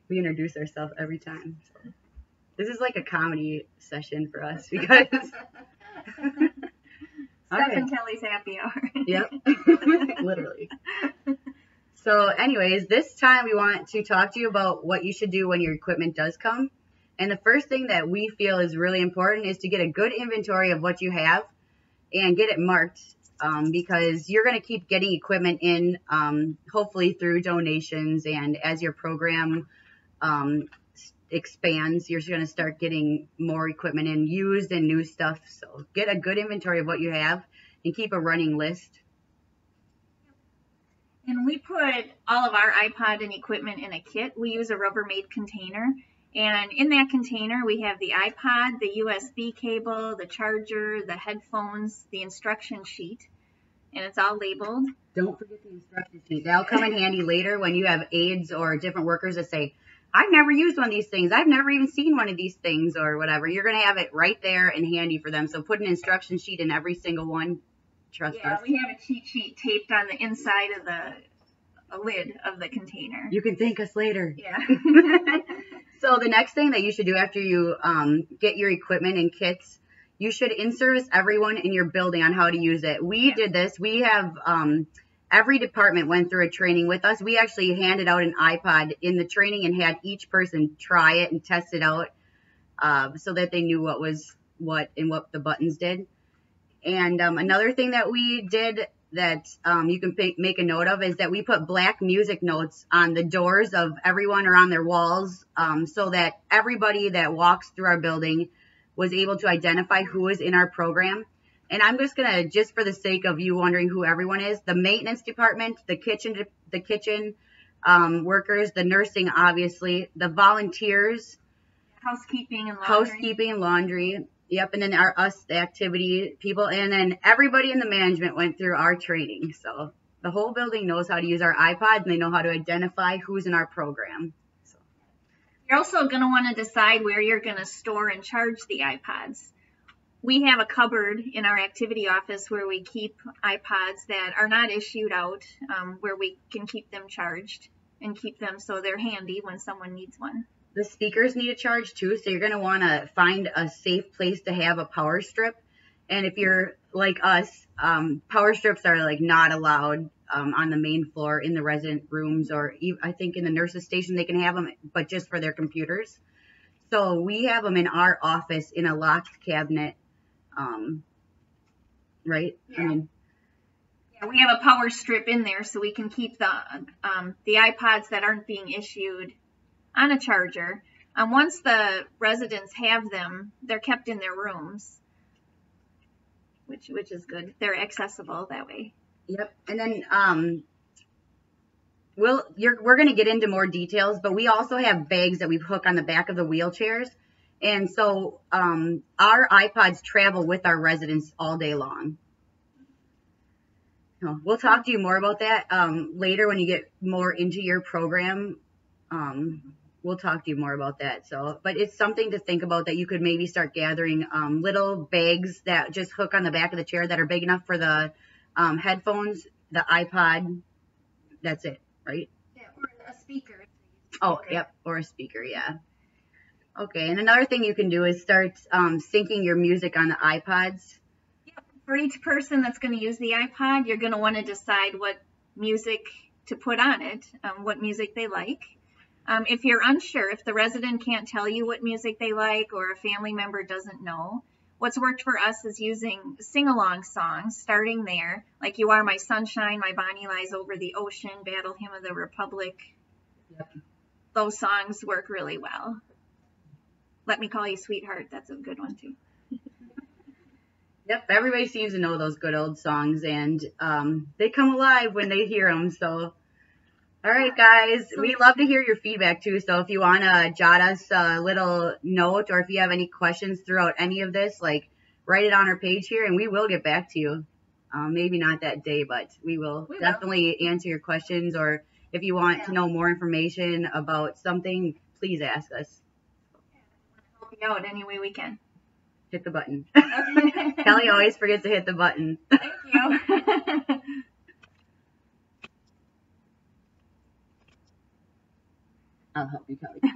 We introduce ourselves every time. So. This is like a comedy session for us because. Steph and Kelly's happy hour. Yep, literally. So anyways, this time we want to talk to you about what you should do when your equipment does come. And the first thing that we feel is really important is to get a good inventory of what you have and get it marked because you're going to keep getting equipment in, hopefully through donations. And as your program expands, you're going to start getting more equipment in, used and new stuff. So get a good inventory of what you have and keep a running list. And we put all of our iPod and equipment in a kit. We use a Rubbermaid container. And in that container, we have the iPod, the USB cable, the charger, the headphones, the instruction sheet. And it's all labeled. Don't forget the instruction sheet. That'll come in handy later when you have aides or different workers that say, I've never used one of these things. I've never even seen one of these things or whatever. You're going to have it right there and handy for them. So put an instruction sheet in every single one. Trust us. Yeah, we have a cheat sheet taped on the inside of the lid of the container. You can thank us later. Yeah. So the next thing that you should do after you get your equipment and kits, you should in-service everyone in your building on how to use it. We did this. We have every department went through a training with us. We actually handed out an iPod in the training and had each person try it and test it out so that they knew what was what and what the buttons did. And another thing that we did that you can make a note of is that we put black music notes on the doors of everyone or on their walls so that everybody that walks through our building was able to identify who was in our program. And I'm just going to, just for the sake of you wondering who everyone is, the maintenance department, the kitchen workers, the nursing, obviously, the volunteers, housekeeping and laundry. Yep, and then the activity people, and then everybody in the management went through our training. So the whole building knows how to use our iPods, and they know how to identify who's in our program. So. You're also going to want to decide where you're going to store and charge the iPods. We have a cupboard in our activity office where we keep iPods that are not issued out, where we can keep them charged and keep them so they're handy when someone needs one. The speakers need a charge too, so you're going to want to find a safe place to have a power strip. And if you're like us, power strips are like not allowed on the main floor in the resident rooms, or I think in the nurses station they can have them, but just for their computers. So we have them in our office in a locked cabinet. Right? Yeah. Yeah, we have a power strip in there so we can keep the iPods that aren't being issued on a charger. Once the residents have them, they're kept in their rooms, which is good. They're accessible that way. Yep. And then we're going to get into more details, but we also have bags that we hook on the back of the wheelchairs. And so our iPods travel with our residents all day long. We'll talk to you more about that later when you get more into your program. We'll talk to you more about that. So, but it's something to think about that you could maybe start gathering little bags that just hook on the back of the chair that are big enough for the headphones, the iPod. That's it, right? Yeah, or a speaker. Oh, yep, or a speaker, yeah. Okay, and another thing you can do is start syncing your music on the iPods. Yep. For each person that's going to use the iPod, you're going to want to decide what music to put on it, what music they like. If you're unsure, if the resident can't tell you what music they like or a family member doesn't know, what's worked for us is using sing-along songs, starting there, like You Are My Sunshine, My Bonnie Lies Over the Ocean, Battle Hymn of the Republic. Yep. Those songs work really well. Let Me Call You Sweetheart, that's a good one too. Yep, everybody seems to know those good old songs, and they come alive when they hear them. So, all right, guys, we love to hear your feedback too. So if you want to jot us a little note, or if you have any questions throughout any of this, like write it on our page here, and we will get back to you. Maybe not that day, but we will definitely answer your questions. Or if you want to know more information about something, please ask us. Help you out any way we can. Hit the button. Kelly always forgets to hit the button. Thank you. I'll help you, Kelly.